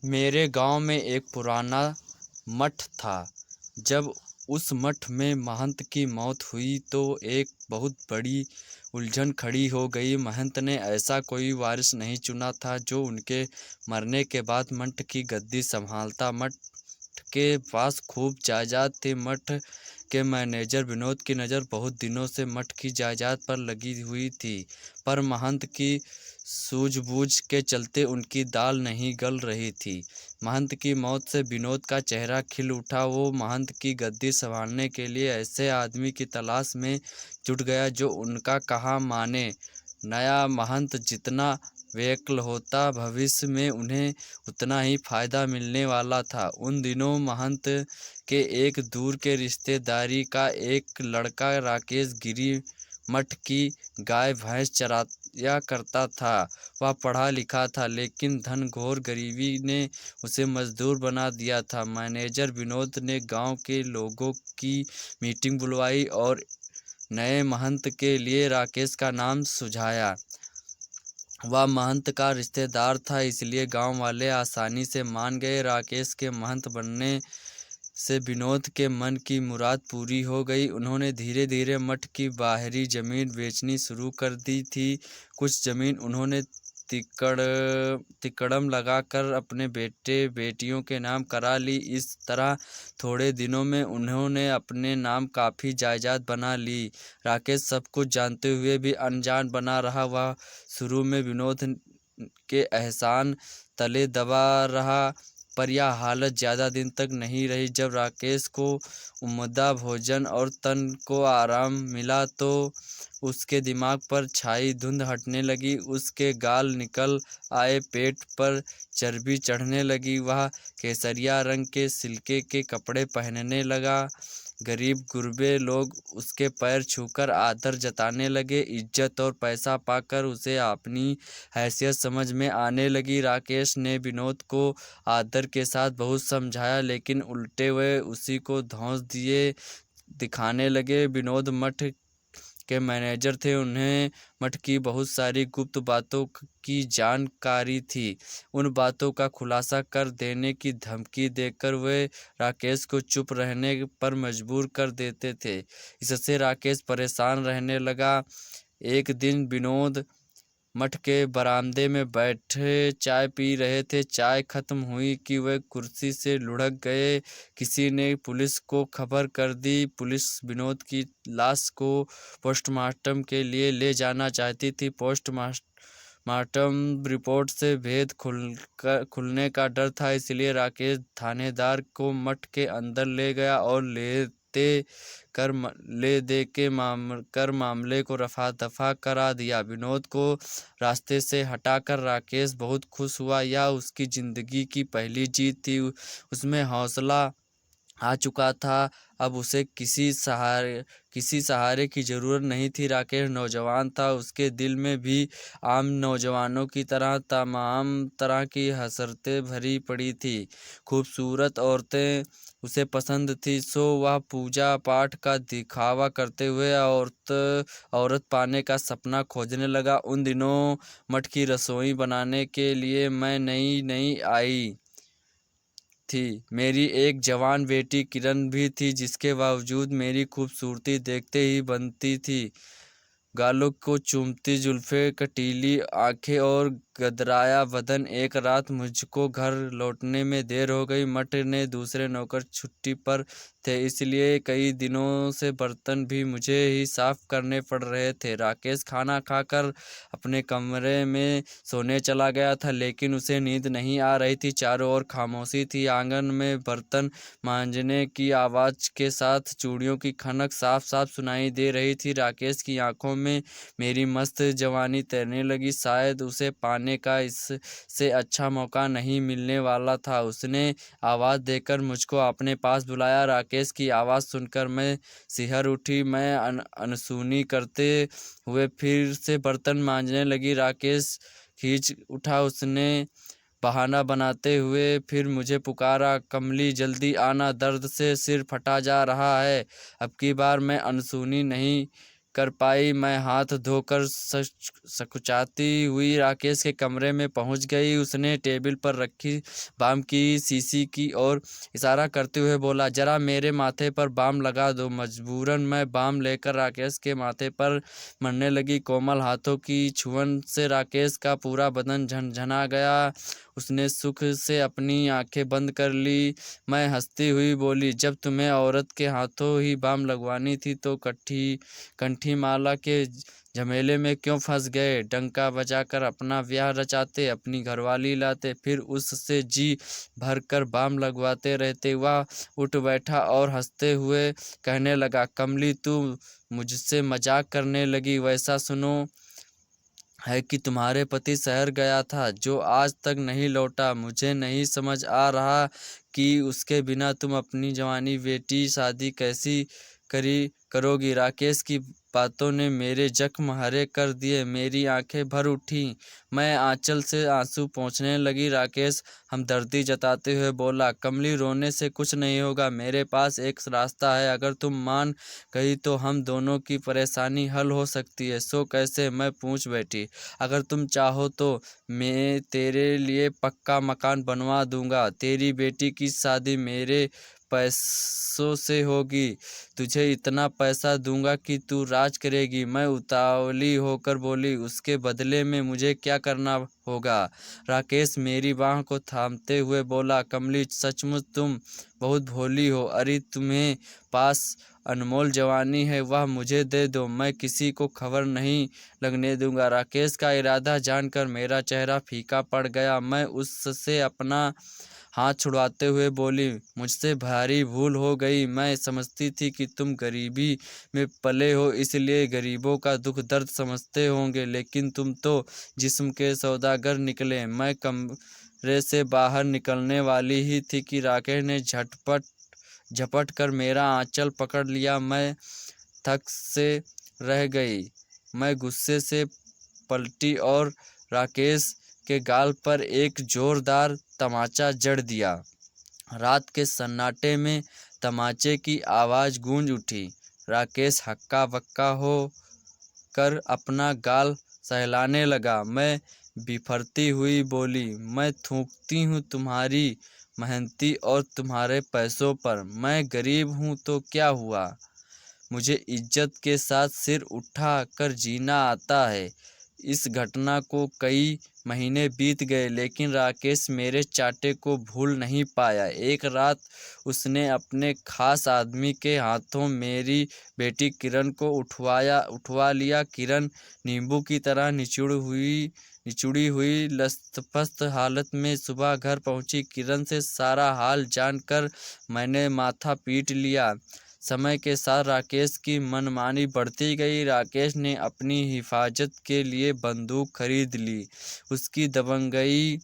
मेरे गांव में एक पुराना मठ था। जब उस मठ में महंत की मौत हुई तो एक बहुत बड़ी उलझन खड़ी हो गई। महंत ने ऐसा कोई वारिस नहीं चुना था जो उनके मरने के बाद मठ की गद्दी संभालता। मठ के पास खूब जायदाद थी। मठ के मैनेजर विनोद की नज़र बहुत दिनों से मठ की जायदाद पर लगी हुई थी, पर महंत की सूझबूझ के चलते उनकी दाल नहीं गल रही थी। महंत की मौत से विनोद का चेहरा खिल उठा। वो महंत की गद्दी संभालने के लिए ऐसे आदमी की तलाश में जुट गया जो उनका कहा माने। नया महंत जितना व्याकुल होता, भविष्य में उन्हें उतना ही फायदा मिलने वाला था। उन दिनों महंत के एक दूर के रिश्तेदारी का एक लड़का राकेश गिरी मठ की गाय भैंस चराया करता था। वह पढ़ा लिखा था, लेकिन घनघोर गरीबी ने उसे मजदूर बना दिया था। मैनेजर विनोद ने गांव के लोगों की मीटिंग बुलवाई और नए महंत के लिए राकेश का नाम सुझाया। वह महंत का रिश्तेदार था, इसलिए गांव वाले आसानी से मान गए। राकेश के महंत बनने से विनोद के मन की मुराद पूरी हो गई। उन्होंने धीरे धीरे मठ की बाहरी जमीन बेचनी शुरू कर दी थी। कुछ जमीन उन्होंने तिकड़म लगाकर अपने बेटे बेटियों के नाम करा ली। इस तरह थोड़े दिनों में उन्होंने अपने नाम काफ़ी जायदाद बना ली। राकेश सब कुछ जानते हुए भी अनजान बना रहा। वह शुरू में विनोद के एहसान तले दबा रहा, पर यह हालत ज़्यादा दिन तक नहीं रही। जब राकेश को उम्दा भोजन और तन को आराम मिला तो उसके दिमाग पर छाई धुंध हटने लगी। उसके गाल निकल आए, पेट पर चर्बी चढ़ने लगी। वह केसरिया रंग के सिल्के के कपड़े पहनने लगा। गरीब गुरबे लोग उसके पैर छूकर आदर जताने लगे। इज्जत और पैसा पाकर उसे अपनी हैसियत समझ में आने लगी। राकेश ने विनोद को आदर के साथ बहुत समझाया, लेकिन उल्टे वे उसी को धौंस दिखाने लगे। विनोद मठ के मैनेजर थे, उन्हें मठ की बहुत सारी गुप्त बातों की जानकारी थी। उन बातों का खुलासा कर देने की धमकी देकर वे राकेश को चुप रहने पर मजबूर कर देते थे। इससे राकेश परेशान रहने लगा। एक दिन विनोद मठ के बरामदे में बैठे चाय पी रहे थे। चाय खत्म हुई कि वे कुर्सी से लुढ़क गए। किसी ने पुलिस को खबर कर दी। पुलिस विनोद की लाश को पोस्टमार्टम के लिए ले जाना चाहती थी। पोस्टमार्टम रिपोर्ट से भेद खुलने का डर था, इसलिए राकेश थानेदार को मठ के अंदर ले गया और ले दे के मामले को रफा दफा करा दिया। विनोद को रास्ते से हटाकर राकेश बहुत खुश हुआ। यह उसकी जिंदगी की पहली जीत थी। उसमें हौसला आ चुका था। अब उसे किसी सहारे की ज़रूरत नहीं थी। राकेश नौजवान था, उसके दिल में भी आम नौजवानों की तरह तमाम तरह की हसरतें भरी पड़ी थी। खूबसूरत औरतें उसे पसंद थी, सो वह पूजा पाठ का दिखावा करते हुए औरत पाने का सपना खोजने लगा। उन दिनों मठ की रसोई बनाने के लिए मैं नई आई थी। मेरी एक जवान बेटी किरण भी थी, जिसके बावजूद मेरी खूबसूरती देखते ही बनती थी। गालों को चूमती जुल्फें, कटीली आंखें और गदराया बदन। एक रात मुझको घर लौटने में देर हो गई। मठ ने दूसरे नौकर छुट्टी पर थे, इसलिए कई दिनों से बर्तन भी मुझे ही साफ करने पड़ रहे थे। राकेश खाना खाकर अपने कमरे में सोने चला गया था, लेकिन उसे नींद नहीं आ रही थी। चारों ओर खामोशी थी। आंगन में बर्तन मांजने की आवाज़ के साथ चूड़ियों की खनक साफ साफ सुनाई दे रही थी। राकेश की आंखों में मेरी मस्त जवानी तैरने लगी। शायद उसे पाने का इससे अच्छा मौका नहीं मिलने वाला था। उसने आवाज़ देकर मुझको अपने पास बुलाया। राकेश की आवाज़ सुनकर मैं सिहर उठी। मैं अनसुनी करते हुए फिर से बर्तन मांजने लगी। राकेश खींच उठा। उसने बहाना बनाते हुए फिर मुझे पुकारा, कमली जल्दी आना, दर्द से सिर फटा जा रहा है। अब की बार मैं अनसुनी नहीं कर पाई। मैं हाथ धोकर सकुचाती हुई राकेश के कमरे में पहुंच गई। उसने टेबल पर रखी बाम की शीशी की ओर इशारा करते हुए बोला, जरा मेरे माथे पर बाम लगा दो। मजबूरन मैं बाम लेकर राकेश के माथे पर मरने लगी। कोमल हाथों की छुअन से राकेश का पूरा बदन झनझना गया। उसने सुख से अपनी आंखें बंद कर ली। मैं हंसती हुई बोली, जब तुम्हें औरत के हाथों ही बाम लगवानी थी तो कंठी माला के झमेले में क्यों फंस गए? डंका बजाकर अपना ब्याह रचाते, अपनी घरवाली लाते, फिर उससे जी भर कर बाम लगवाते रहते। वह उठ बैठा और हंसते हुए कहने लगा, कमली तू मुझसे मजाक करने लगी? वैसा सुनो है कि तुम्हारे पति शहर गया था, जो आज तक नहीं लौटा। मुझे नहीं समझ आ रहा कि उसके बिना तुम अपनी जवानी बेटी शादी कैसी करोगी। राकेश की बातों ने मेरे जख्म हरे कर दिए। मेरी आंखें भर उठी। मैं आंचल से आंसू पोंछने लगी। राकेश हमदर्दी जताते हुए बोला, कमली रोने से कुछ नहीं होगा। मेरे पास एक रास्ता है। अगर तुम मान गई तो हम दोनों की परेशानी हल हो सकती है। सो कैसे? मैं पूछ बैठी। अगर तुम चाहो तो मैं तेरे लिए पक्का मकान बनवा दूंगा। तेरी बेटी की शादी मेरे पैसों से होगी। तुझे इतना पैसा दूंगा कि तू राज करेगी। मैं उतावली होकर बोली, उसके बदले में मुझे क्या करना होगा? राकेश मेरी बाह को थामते हुए बोला, कमली सचमुच तुम बहुत भोली हो। अरे तुम्हें पास अनमोल जवानी है, वह मुझे दे दो। मैं किसी को खबर नहीं लगने दूंगा। राकेश का इरादा जानकर मेरा चेहरा फीका पड़ गया। मैं उससे अपना हाथ छुड़वाते हुए बोली, मुझसे भारी भूल हो गई। मैं समझती थी कि तुम गरीबी में पले हो, इसलिए गरीबों का दुख दर्द समझते होंगे, लेकिन तुम तो जिस्म के सौदागर निकले। मैं कमरे से बाहर निकलने वाली ही थी कि राकेश ने झपट कर मेरा आंचल पकड़ लिया। मैं थक से रह गई। मैं गुस्से से पलटी और राकेश के गाल पर एक जोरदार तमाचा जड़ दिया। रात के सन्नाटे में तमाचे की आवाज़ गूंज उठी। राकेश हक्का बक्का हो कर अपना गाल सहलाने लगा। मैं बिफरती हुई बोली, मैं थूकती हूँ तुम्हारी मेहनती और तुम्हारे पैसों पर। मैं गरीब हूँ तो क्या हुआ? मुझे इज्जत के साथ सिर उठा कर जीना आता है। इस घटना को कई महीने बीत गए, लेकिन राकेश मेरे चाटे को भूल नहीं पाया। एक रात उसने अपने खास आदमी के हाथों मेरी बेटी किरण को उठवा लिया। किरण नींबू की तरह निचुड़ी हुई लस्तफस्त हालत में सुबह घर पहुंची। किरण से सारा हाल जानकर मैंने माथा पीट लिया। समय के साथ राकेश की मनमानी बढ़ती गई। राकेश ने अपनी हिफाजत के लिए बंदूक खरीद ली। उसकी दबंगई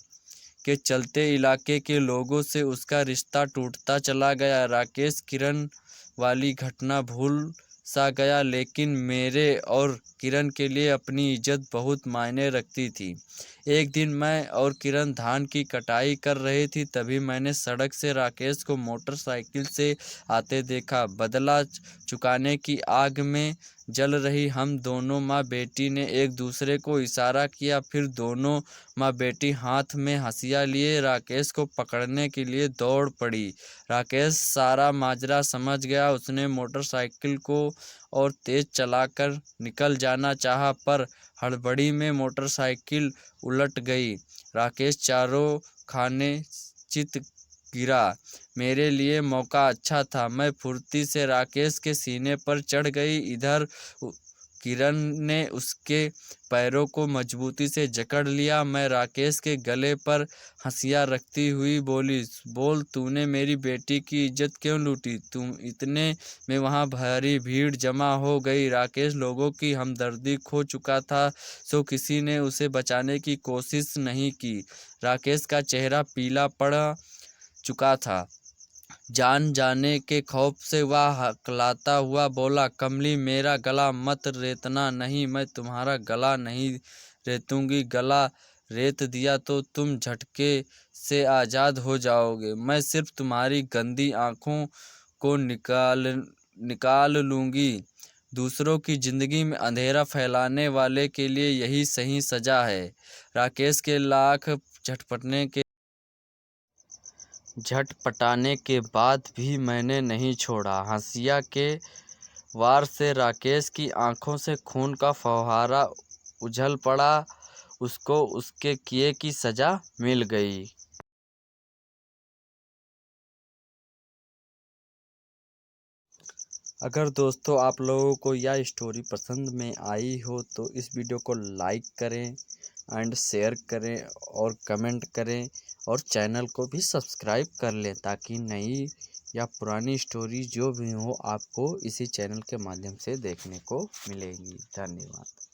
के चलते इलाके के लोगों से उसका रिश्ता टूटता चला गया। राकेश किरण वाली घटना भूल सा गया, लेकिन मेरे और किरण के लिए अपनी इज्जत बहुत मायने रखती थी। एक दिन मैं और किरण धान की कटाई कर रही थी, तभी मैंने सड़क से राकेश को मोटरसाइकिल से आते देखा। बदला चुकाने की आग में जल रही हम दोनों माँ बेटी ने एक दूसरे को इशारा किया। फिर दोनों माँ बेटी हाथ में हंसिया लिए राकेश को पकड़ने के लिए दौड़ पड़ी। राकेश सारा माजरा समझ गया। उसने मोटरसाइकिल को और तेज चलाकर निकल जाना चाहा, पर हड़बड़ी में मोटरसाइकिल उलट गई। राकेश चारों खाने चित गिरा। मेरे लिए मौका अच्छा था। मैं फुर्ती से राकेश के सीने पर चढ़ गई। इधर किरण ने उसके पैरों को मजबूती से जकड़ लिया। मैं राकेश के गले पर हंसिया रखती हुई बोली, बोल तूने मेरी बेटी की इज्जत क्यों लूटी? तुम इतने में वहाँ भारी भीड़ जमा हो गई। राकेश लोगों की हमदर्दी खो चुका था, सो किसी ने उसे बचाने की कोशिश नहीं की। राकेश का चेहरा पीला पड़ चुका था। जान जाने के खौफ से वह हकलाता हुआ बोला, कमली मेरा गला मत रेतना। नहीं, मैं तुम्हारा गला नहीं रेतूंगी। गला रेत दिया तो तुम झटके से आज़ाद हो जाओगे। मैं सिर्फ तुम्हारी गंदी आँखों को निकाल लूँगी। दूसरों की जिंदगी में अंधेरा फैलाने वाले के लिए यही सही सजा है। राकेश के लाख झटपटाने के बाद भी मैंने नहीं छोड़ा। हंसिया के वार से राकेश की आंखों से खून का फव्वारा उछल पड़ा। उसको उसके किए की सजा मिल गई। अगर दोस्तों आप लोगों को यह स्टोरी पसंद में आई हो तो इस वीडियो को लाइक करें एंड शेयर करें और कमेंट करें और चैनल को भी सब्सक्राइब कर लें ताकि नई या पुरानी स्टोरी जो भी हो आपको इसी चैनल के माध्यम से देखने को मिलेगी। धन्यवाद।